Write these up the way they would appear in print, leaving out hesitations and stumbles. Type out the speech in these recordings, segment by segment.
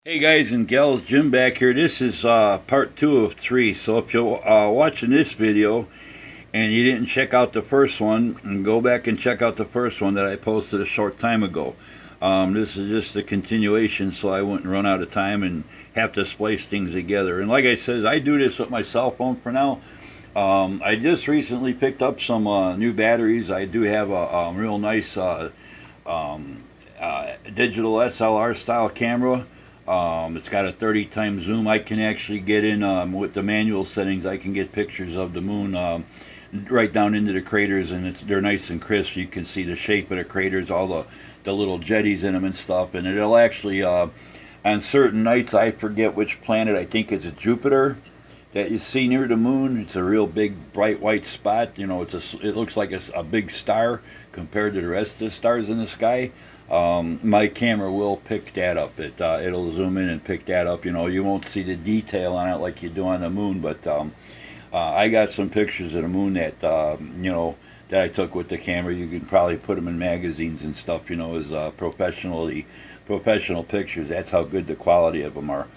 Hey guys and gals, Jim back here. This is part 2 of 3. So if you're watching this video and you didn't check out the first one, and go back and check out the first one that I posted a short time ago. This is just a continuation so I wouldn't run out of time and have to splice things together. And like I said, I do this with my cell phone for now. I just recently picked up some new batteries. I do have a real nice digital SLR style camera. It's got a 30 times zoom. I can actually get in with the manual settings. I can get pictures of the moon right down into the craters, and they're nice and crisp. You can see the shape of the craters, all the little jetties in them and stuff. And it'll actually on certain nights, I forget which planet. I think it's a Jupiter that you see near the moon. It's a real big bright white spot. You know, it looks like a big star compared to the rest of the stars in the sky. My camera will pick that up. It'll zoom in and pick that up. You know, you won't see the detail on it like you do on the moon, but I got some pictures of the moon that that I took with the camera. You can probably put them in magazines and stuff. You know, as professional pictures. That's how good the quality of them are.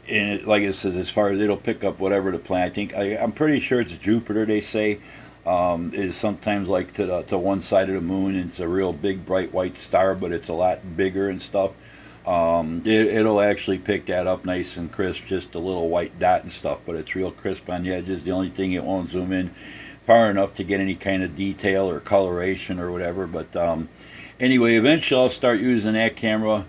And like it says, as far as it'll pick up whatever the planet. I'm pretty sure it's Jupiter. They say. Is sometimes like to one side of the moon. It's a real big bright white star, but it's a lot bigger and stuff. It'll actually pick that up nice and crisp, just a little white dot and stuff, but it's real crisp on the edges. The only thing, it won't zoom in far enough to get any kind of detail or coloration or whatever. But anyway, eventually I'll start using that camera.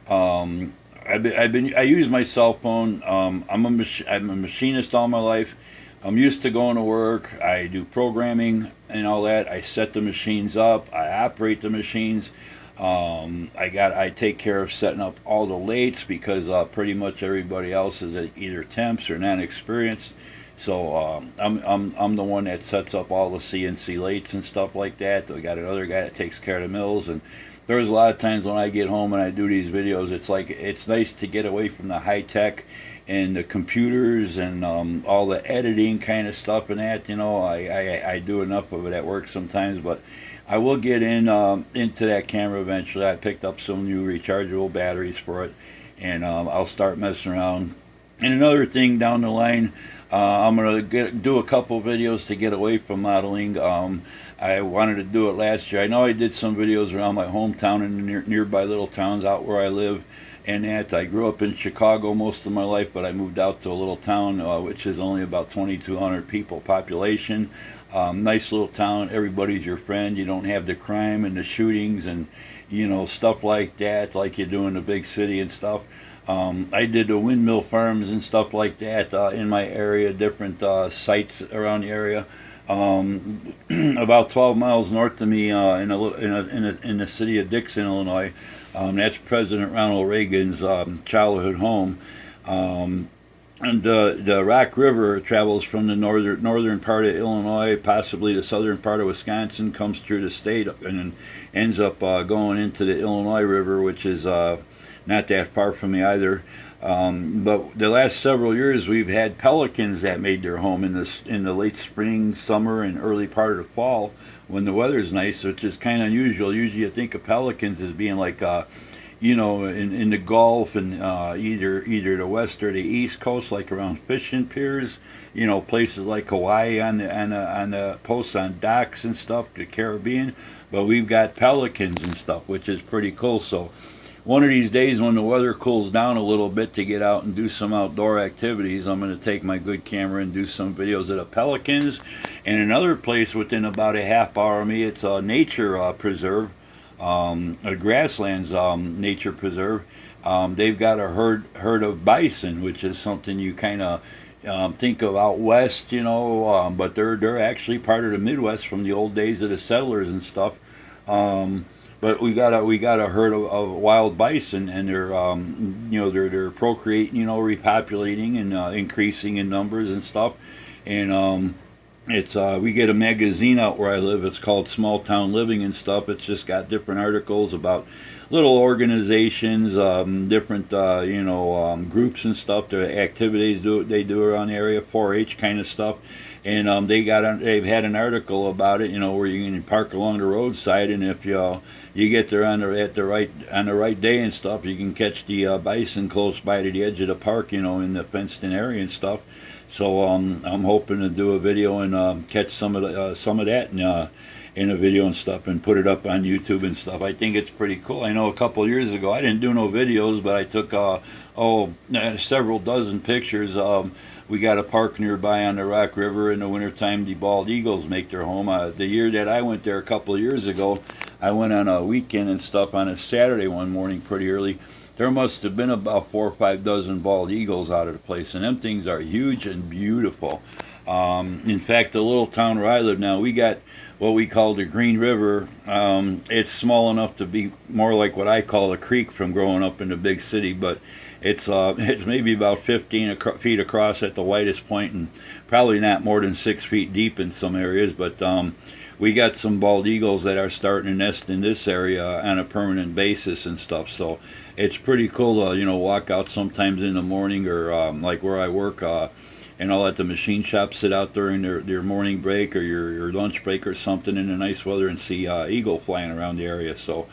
I use my cell phone. I'm a machinist all my life. I'm used to going to work. I do programming and all that. I set the machines up. I operate the machines. I take care of setting up all the lathes because pretty much everybody else is either temps or non-experienced. So I'm the one that sets up all the CNC lathes and stuff like that. I got another guy that takes care of the mills. And there's a lot of times when I get home and I do these videos, it's nice to get away from the high tech and the computers and all the editing kind of stuff and that. You know, I do enough of it at work sometimes, but I will get into that camera eventually. I picked up some new rechargeable batteries for it, and I'll start messing around. And another thing down the line, I'm gonna do a couple videos to get away from modeling. I wanted to do it last year. I know I did some videos around my hometown and nearby little towns out where I live. And that I grew up in Chicago most of my life, but I moved out to a little town which is only about 2,200 people population. Nice little town. Everybody's your friend. You don't have the crime and the shootings and stuff like that like you do in the big city and stuff. I did the windmill farms and stuff like that in my area, different sites around the area. About 12 miles north of me in the city of Dixon, Illinois. That's President Ronald Reagan's childhood home. And the Rock River travels from the northern part of Illinois, possibly the southern part of Wisconsin, comes through the state, and then ends up going into the Illinois River, which is not that far from me either. But the last several years, we've had pelicans that made their home in the late spring, summer, and early part of the fall when the weather's nice, which is kind of unusual. Usually, you think of pelicans as being like, in the Gulf and either the west or the east coast, like around fishing piers. Places like Hawaii on the posts on docks and stuff, the Caribbean. But we've got pelicans and stuff, which is pretty cool. So one of these days when the weather cools down a little bit to get out and do some outdoor activities, I'm going to take my good camera and do some videos of the pelicans. And another place within about a half hour of me, it's a nature preserve, a grasslands nature preserve. They've got a herd of bison, which is something you kind of think of out west, but they're actually part of the Midwest from the old days of the settlers and stuff. But we got a herd of wild bison, and they're procreating, repopulating and increasing in numbers and stuff. And we get a magazine out where I live. It's called Small Town Living and stuff. It's just got different articles about little organizations, different groups and stuff, the activities they do around the area, 4-H kind of stuff. And they've had an article about it, where you can park along the roadside, and if you get there on the right day and stuff, you can catch the bison close by to the edge of the park, you know, in the fenced-in area and stuff. So I'm hoping to do a video and catch some of that in a video and stuff, and put it up on YouTube and stuff. I think it's pretty cool. I know a couple years ago I didn't do no videos, but I took several dozen pictures. We got a park nearby on the Rock River. In the wintertime, the bald eagles make their home. The year that I went there a couple of years ago, I went on a weekend and stuff on a Saturday one morning pretty early. There must have been about 4 or 5 dozen bald eagles out of the place, and them things are huge and beautiful. In fact, the little town where I live now, we got what we call the Green River. It's small enough to be more like what I call a creek from growing up in the big city, but it's maybe about 15 feet across at the widest point, and probably not more than 6 feet deep in some areas. But we got some bald eagles that are starting to nest in this area on a permanent basis and stuff. So it's pretty cool to, you know, walk out sometimes in the morning, or like where I work, and I'll let the machine shop sit out during their morning break or your lunch break or something in the nice weather and see eagle flying around the area. So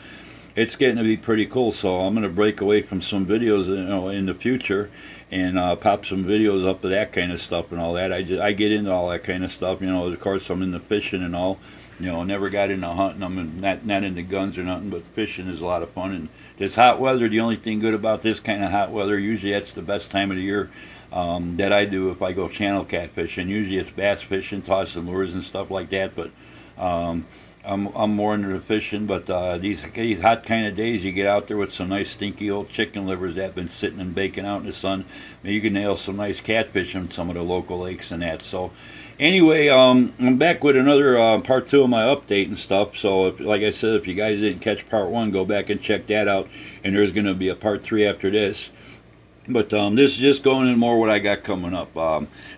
it's getting to be pretty cool. So I'm going to break away from some videos, you know, in the future, and pop some videos up of that kind of stuff and all that. I get into all that kind of stuff, you know. Of course, I'm into fishing and all. You know, never got into hunting. I'm not into guns or nothing, but fishing is a lot of fun. And this hot weather, the only thing good about this kind of hot weather, usually that's the best time of the year that I do if I go channel catfishing. Usually it's bass fishing, tossing lures and stuff like that. But I'm more into the fishing. But these hot kind of days, you get out there with some nice stinky old chicken livers that have been sitting and baking out in the sun. You can nail some nice catfish on some of the local lakes and that. So anyway, I'm back with another part 2 of my update and stuff. So like I said, if you guys didn't catch part 1, go back and check that out. And there's going to be a part 3 after this. But this is just going in more what I got coming up.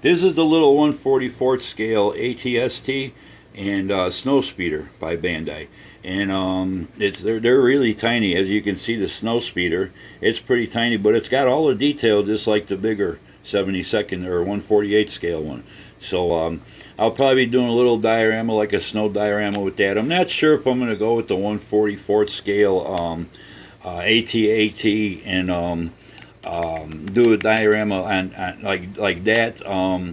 This is the little 1/44 scale ATST and Snow Speeder by Bandai. And they're really tiny. As you can see, the Snow Speeder, it's pretty tiny, but it's got all the detail just like the bigger 72nd or 1/48 scale one. So I'll probably be doing a little diorama, like a snow diorama with that. I'm not sure if I'm going to go with the 1/44 scale AT-AT and do a diorama on like that.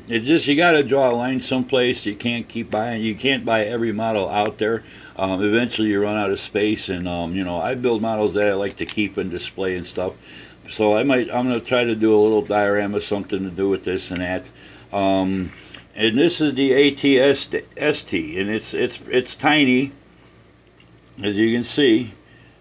It's just, you got to draw a line someplace. You can't keep buying. You can't buy every model out there. Eventually, you run out of space. And you know, I build models that I like to keep and display and stuff. So I'm going to try to do a little diorama, something to do with this and that. And this is the AT-ST, and it's tiny, as you can see.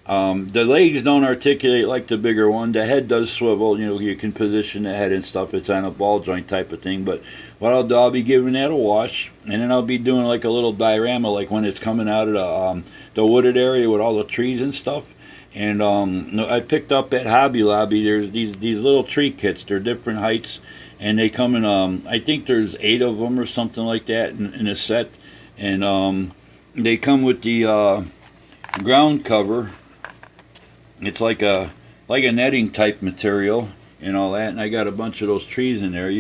The legs don't articulate like the bigger one. The head does swivel. You know, you can position the head and stuff. It's on a ball joint type of thing. But what I'll be giving that a wash, and then I'll be doing like a little diorama, like when it's coming out of the wooded area with all the trees and stuff. And I picked up at Hobby Lobby. There's these little tree kits. They're different heights, and they come in. I think there's 8 of them or something like that in a set. And they come with the ground cover. It's like a netting type material and all that, and I got a bunch of those trees in there.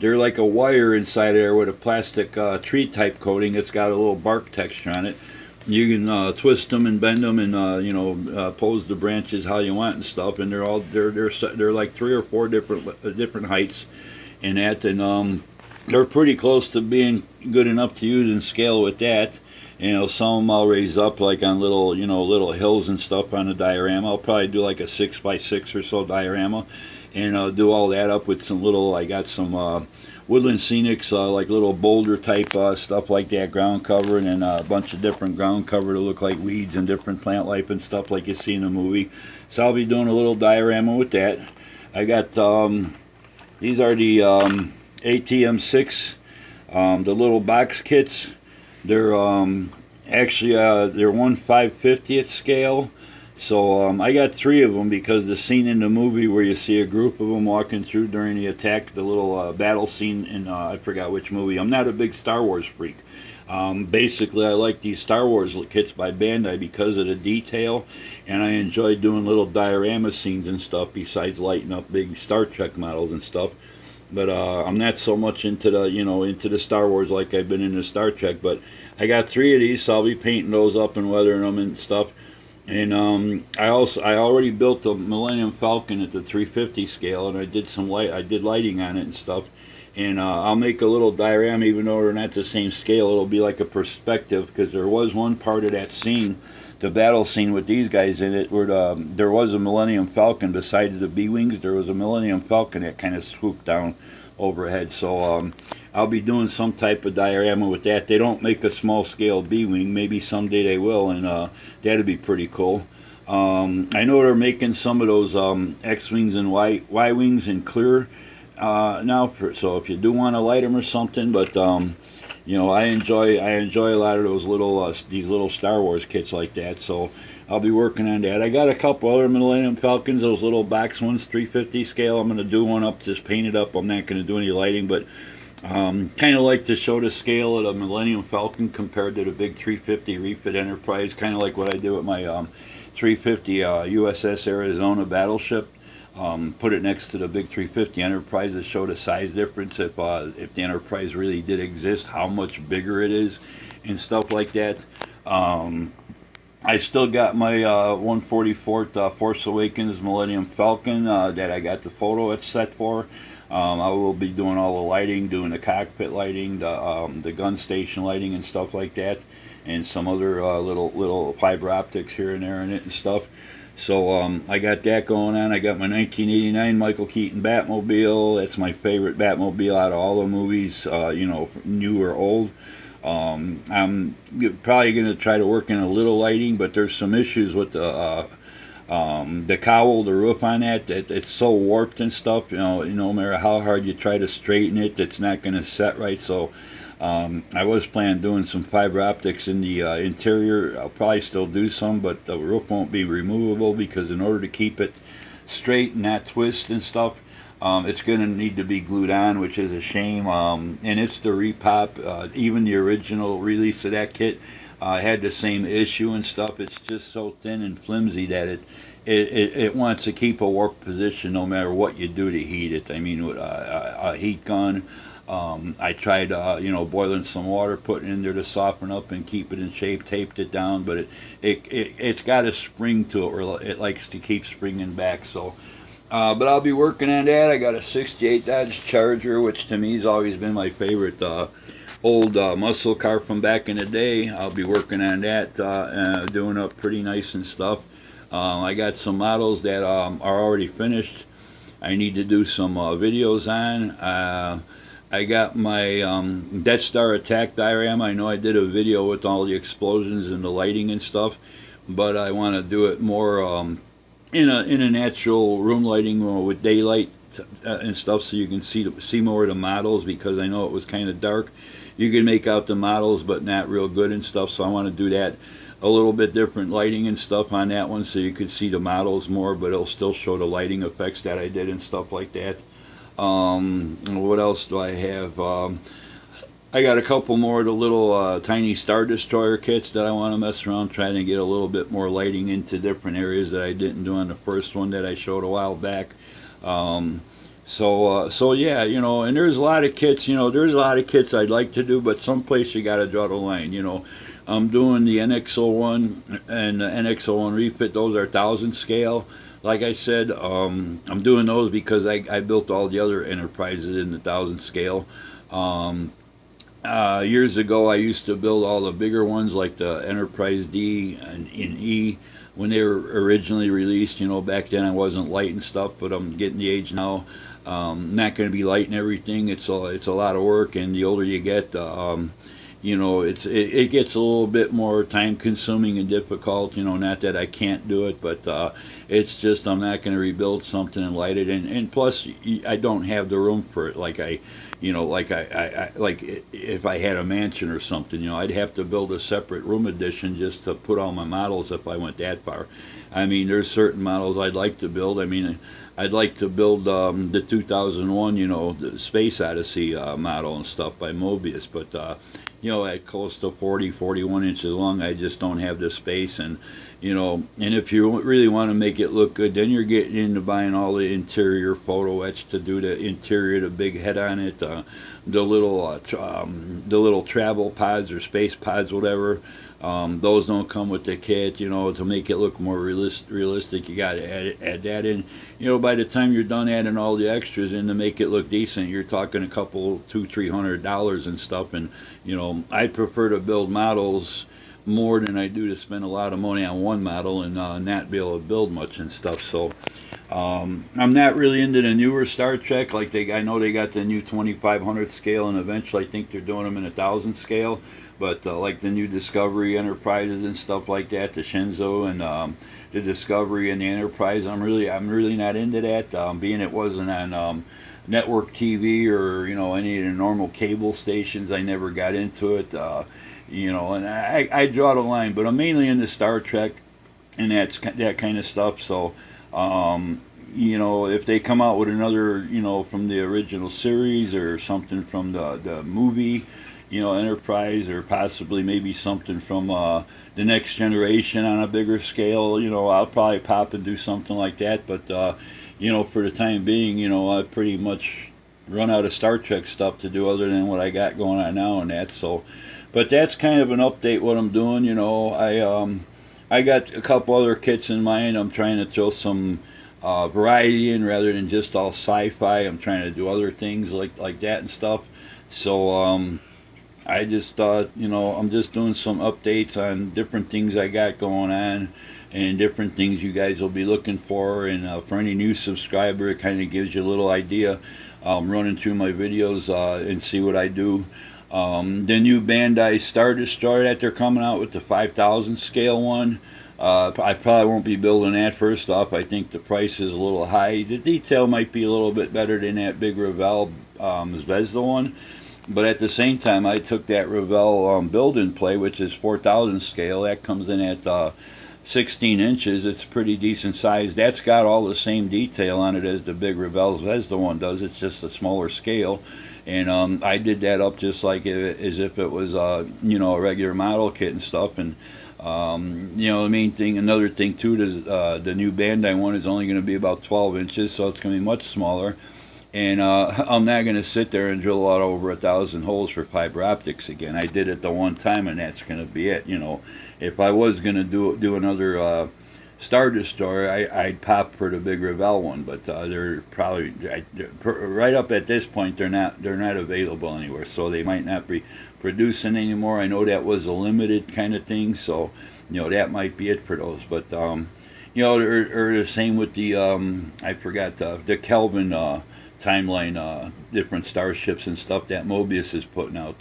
They're like a wire inside there with a plastic tree type coating. It's got a little bark texture on it. You can twist them and bend them and you know, pose the branches how you want and stuff. And they're like 3 or 4 different heights and that, and they're pretty close to being good enough to use and scale with that. You know, some of them I'll raise up like on little, you know, little hills and stuff on the diorama. I'll probably do like a 6x6 or so diorama, and I'll do all that up with some little, I got some Woodland Scenics, like little boulder type stuff like that, ground cover, and then a bunch of different ground cover to look like weeds and different plant life and stuff like you see in the movie. So I'll be doing a little diorama with that. I got, these are the ATM6, the little box kits. They're actually they're 1/550th scale. So I got 3 of them because the scene in the movie where you see a group of them walking through during the attack, the little battle scene in I forgot which movie. I'm not a big Star Wars freak. Basically, I like these Star Wars kits by Bandai because of the detail, and I enjoy doing little diorama scenes and stuff besides lighting up big Star Trek models and stuff. But I'm not so much into the, you know, into the Star Wars like I've been into Star Trek. But I got 3 of these, so I'll be painting those up and weathering them and stuff. And I already built the Millennium Falcon at the 350 scale, and I did some lighting on it and stuff. And I'll make a little diorama, even though they're not the same scale. It'll be like a perspective, because there was one part of that scene, the battle scene with these guys in it, where there was a Millennium Falcon besides the B-wings. There was a Millennium Falcon that kind of swooped down overhead. So I'll be doing some type of diorama with that. They don't make a small scale B-wing. Maybe someday they will, and that'd be pretty cool. I know they're making some of those X-wings and Y-wings in clear now. So if you do want to light them or something, but you know, I enjoy a lot of those little these little Star Wars kits like that. So I'll be working on that. I got a couple other Millennium Falcons, those little box ones, 350 scale. I'm going to do one up, just paint it up. I'm not going to do any lighting, but kind of like to show the scale of the Millennium Falcon compared to the big 350 Refit Enterprise, kind of like what I did with my 350 USS Arizona battleship. Put it next to the big 350 Enterprise to show the size difference, if the Enterprise really did exist, how much bigger it is, and stuff like that. I still got my 144th Force Awakens Millennium Falcon that I got the photo set for. I will be doing all the lighting, doing the cockpit lighting, the gun station lighting and stuff like that, and some other little fiber optics here and there in it and stuff. So I got that going on. I got my 1989 Michael Keaton Batmobile. That's my favorite Batmobile out of all the movies, you know, new or old. I'm probably going to try to work in a little lighting, but there's some issues with the cowl, the roof on that. It's so warped and stuff. No matter how hard you try to straighten it, it's not going to set right. So I was planning on doing some fiber optics in the interior. I'll probably still do some, but the roof won't be removable, because in order to keep it straight and not twist and stuff, it's going to need to be glued on, which is a shame. And it's the repop. Even the original release of that kit had the same issue and stuff. It's just so thin and flimsy that it wants to keep a warp position no matter what you do to heat it. I mean, with a heat gun, I tried, boiling some water, putting it in there to soften up and keep it in shape, taped it down, but it's got a spring to it where it likes to keep springing back. So, but I'll be working on that. I got a 68 Dodge Charger, which to me has always been my favorite old muscle car from back in the day. I'll be working on that, doing up pretty nice and stuff. I got some models that are already finished. I need to do some videos on. I got my Death Star attack diorama. I know I did a video with all the explosions and the lighting and stuff, but I want to do it more in a natural room lighting with daylight and stuff, so you can see more of the models, because I know it was kind of dark. You can make out the models, but not real good and stuff. So I want to do that, a little bit different lighting and stuff on that one, so you could see the models more, but it'll still show the lighting effects that I did and stuff like that. What else do I have? I got a couple more of the little tiny Star Destroyer kits that I want to mess around, trying to get a little bit more lighting into different areas that I didn't do on the first one that I showed a while back. So yeah, and there's a lot of kits, there's a lot of kits I'd like to do, but someplace you got to draw the line, I'm doing the NX-01 and the NX-01 refit. Those are 1,000 scale. Like I said, I'm doing those because I built all the other Enterprises in the 1,000 scale. Years ago, I used to build all the bigger ones, like the Enterprise D and E, when they were originally released. Back then I wasn't lighting stuff, but I'm getting the age now. Not going to be lighting everything. It's a lot of work, and the older you get, it gets a little bit more time consuming and difficult. Not that I can't do it, but it's just I'm not going to rebuild something and light it. And plus, I don't have the room for it. Like if I had a mansion or something, I'd have to build a separate room addition just to put all my models if I went that far. I mean, there's certain models I'd like to build. I mean, I'd like to build the 2001, the Space Odyssey model and stuff by Mobius, but at close to 41 inches long, I just don't have the space. And and if you really want to make it look good, then you're getting into buying all the interior photo etch to do the interior, the big head on it, the little travel pods or space pods, whatever. Those don't come with the kit, you know, to make it look more realistic. You got to add that in. You know, by the time you're done adding all the extras in to make it look decent, you're talking a couple, $200-300 and stuff. And, you know, I prefer to build models more than I do to spend a lot of money on one model and not be able to build much and stuff. So I'm not really into the newer Star Trek. Like I know they got the new 2500 scale, and eventually I think they're doing them in 1000 scale. But like the new Discovery Enterprises and stuff like that, the Shenzhou and the Discovery and the Enterprise, I'm really not into that. Being it wasn't on network TV or, you know, any of the normal cable stations, I never got into it. You know, and I draw the line. But I'm mainly into Star Trek and that kind of stuff. So you know, if they come out with another, you know, from the original series or something from the movie, you know, Enterprise, or possibly maybe something from the Next Generation on a bigger scale, you know, I'll probably pop and do something like that. But you know, for the time being, you know, I pretty much run out of Star Trek stuff to do other than what I got going on now and that. So, but that's kind of an update what I'm doing. You know, I got a couple other kits in mind. I'm trying to throw some variety in rather than just all sci-fi. I'm trying to do other things like that and stuff. So I just thought, you know, I'm just doing some updates on different things I got going on and different things you guys will be looking for. And for any new subscriber, it kind of gives you a little idea. Running through my videos and see what I do. The new Bandai Star Destroyer that they're coming out with, the 5000 scale one, I probably won't be building that. First off, I think the price is a little high. The detail might be a little bit better than that big Revell Zvezda one. But at the same time, I took that Revell build and play, which is 4000 scale. That comes in at 16 inches. It's pretty decent size. That's got all the same detail on it as the big Revell Zvezda one does. It's just a smaller scale. And I did that up just like as if it was, you know, a regular model kit and stuff. And, you know, the main thing, another thing too, the new Bandai one is only going to be about 12 inches, so it's going to be much smaller. And I'm not going to sit there and drill out over 1,000 holes for fiber optics again. I did it the one time, and that's going to be it. You know, if I was going to do another Star Destroyer, I'd pop for the big Revell one. But they're probably right up at this point. They're not available anywhere, so they might not be producing anymore. I know that was a limited kind of thing, so you know that might be it for those. But you know, or the same with the I forgot the Kelvin. Timeline, different starships and stuff that Mobius is putting out.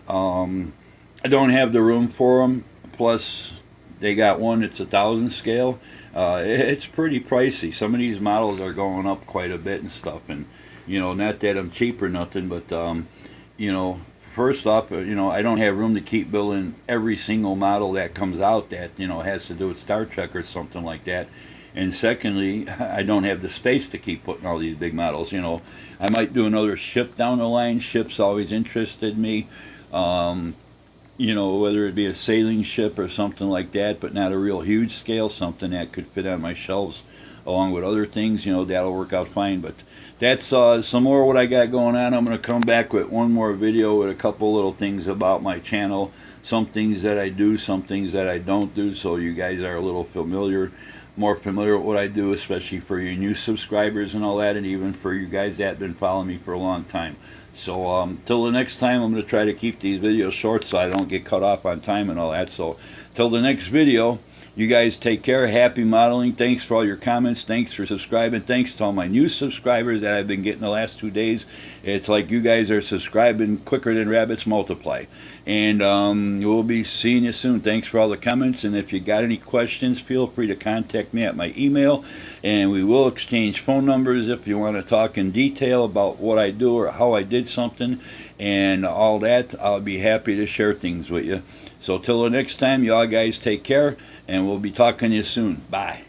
I don't have the room for them. Plus, they got one that's 1000 scale. It's pretty pricey. Some of these models are going up quite a bit and stuff. And you know, not that I'm cheap or nothing, but you know, first off, you know, I don't have room to keep building every single model that comes out that, you know, has to do with Star Trek or something like that. And secondly, I don't have the space to keep putting all these big models. You know, I might do another ship down the line. Ships always interested me. You know, whether it be a sailing ship or something like that, but not a real huge scale, something that could fit on my shelves along with other things. You know, that'll work out fine. But that's some more of what I got going on. I'm going to come back with one more video with a couple little things about my channel. Some things that I do, some things that I don't do, so you guys are a little more familiar with what I do, especially for your new subscribers and all that, and even for you guys that have been following me for a long time. So till the next time, I'm going to try to keep these videos short so I don't get cut off on time and all that. So till the next video, you guys take care. Happy modeling. Thanks for all your comments. Thanks for subscribing. Thanks to all my new subscribers that I've been getting the last 2 days. It's like you guys are subscribing quicker than rabbits multiply. And we'll be seeing you soon. Thanks for all the comments. And if you got any questions, feel free to contact me at my email. And we will exchange phone numbers if you want to talk in detail about what I do or how I did something and all that. I'll be happy to share things with you. So till the next time, y'all guys take care. And we'll be talking to you soon. Bye.